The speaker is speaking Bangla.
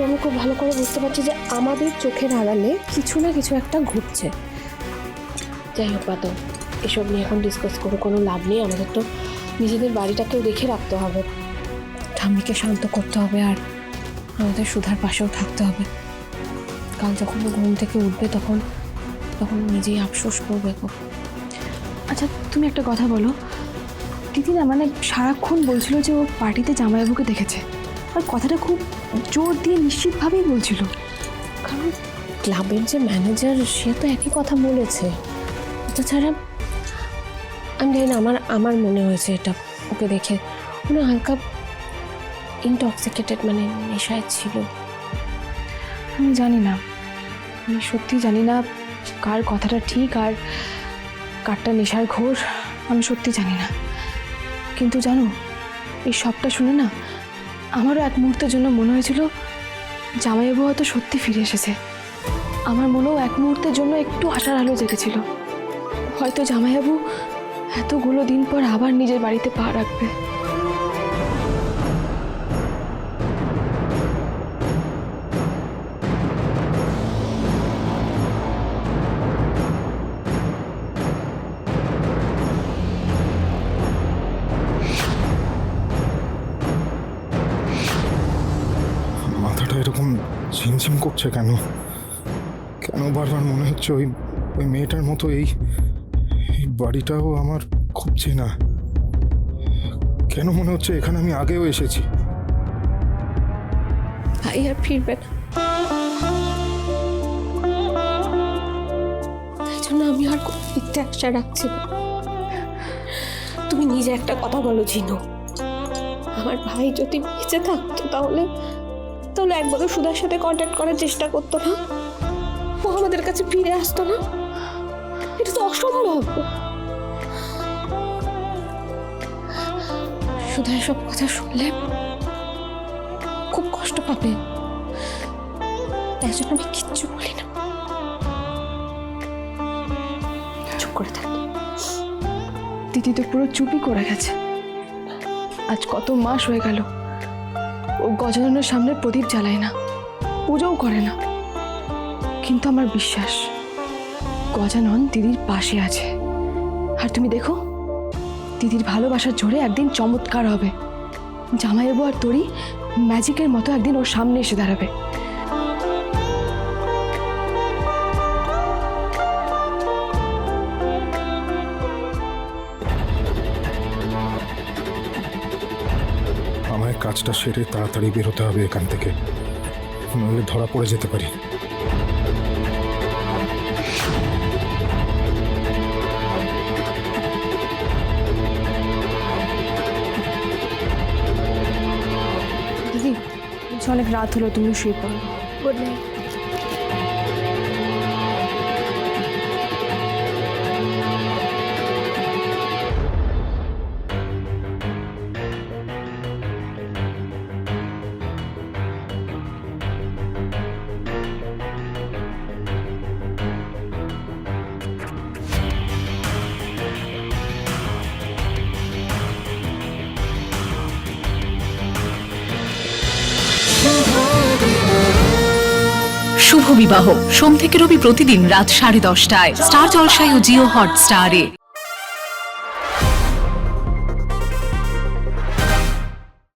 আমি খুব ভালো করে বুঝতে পারছি যে আমাদের চোখের আড়ালে কিছু না কিছু একটা ঘটছে। যাই হোক বাদ, এসব নিয়ে এখন ডিসকাস করে কোনো লাভ নেই। আমাদের তো নিজেদের বাড়িটাকেও দেখে রাখতে হবে, ঠাম্মিকে শান্ত করতে হবে, আর আমাদের সুধার পাশেও থাকতে হবে। কাল যখন ও ঘুম থেকে উঠবে তখন নিজেই আফসোস করবে। আচ্ছা তুমি একটা কথা বলো, দিদি না মানে সারাক্ষণ বলছিল যে ও পার্টিতে জামাইবাবুকে দেখেছে, আর কথাটা খুব জোর দিয়ে নিশ্চিতভাবেই বলছিল। কারণ ক্লাবের যে ম্যানেজার সে তো একই কথা বলেছে। তাছাড়া আমি জানি না, আমার মনে হয়েছে এটা ওকে দেখে উনি হালকা ইনটক্সিকেটেড, মানে নেশায় ছিল। আমি জানি না, আমি সত্যি জানি না কার কথাটা ঠিক আর কারটা নেশার ঘোর, আমি সত্যি জানি না। কিন্তু জানো, এই সবটা শুনে না আমারও এক মুহূর্তের জন্য মনে হয়েছিল জামাইবাবু হয়তো সত্যি ফিরে এসেছে। আমার মনেও এক মুহূর্তের জন্য একটু আশার আলো জেগেছিল, হয়তো জামাইবাবু এতগুলো দিন পর আবার নিজের বাড়িতে পা রাখবে। মাথাটা এরকম ঝিমঝিম করছে কেন? কেন বারবার মনে হচ্ছে ওই মেয়েটার মতো এই বাড়িটাও আমার খুব চেনা। কেন মনে হচ্ছে এখানে আমি আগেও এসেছি? ভাই আর ফিরবে না, তাই জন্য আমি আর কোনো মিথ্যে আশা রাখছি না। তুমি নিজে একটা কথা বলো ঝিনু, আমার ভাই যদি বেঁচে থাকতো তাহলে একবার সুধার সাথে কন্ট্যাক্ট করার চেষ্টা করতো না, ও আমাদের কাছে ফিরে আসতো না। এটা তো অসম্ভব। সুধা এসব কথা শুনলে খুব কষ্ট পাবে, তাই জন্য আমি কিচ্ছু বলি না, চুপ করে থাকি। দিদি তো পুরো চুপই করে গেছে। আজ কত মাস হয়ে গেল ও গজাননের সামনে প্রদীপ জ্বালায় না, পুজোও করে না। কিন্তু আমার বিশ্বাস গজানন দিদির পাশে আছে। আর তুমি দেখো, দিদির ভালোবাসার জোরে একদিন চমৎকার হবে। জামাইবাবু আর তোরই ম্যাজিকের মতো একদিন ওর সামনে এসে দাঁড়াবে। আমায় কাজটা সেরে তাড়াতাড়ি বেরোতে হবে এখান থেকে, নইলে ধরা পড়ে যেতে পারি। দিদি অনেক রাত হলো, তুমি শুয়ে পড়ো। Good night. শুভ বিবাহ সোম থেকে রবি প্রতিদিন রাত 10:30টায় স্টার জলসায় ও জিও হটস্টারে।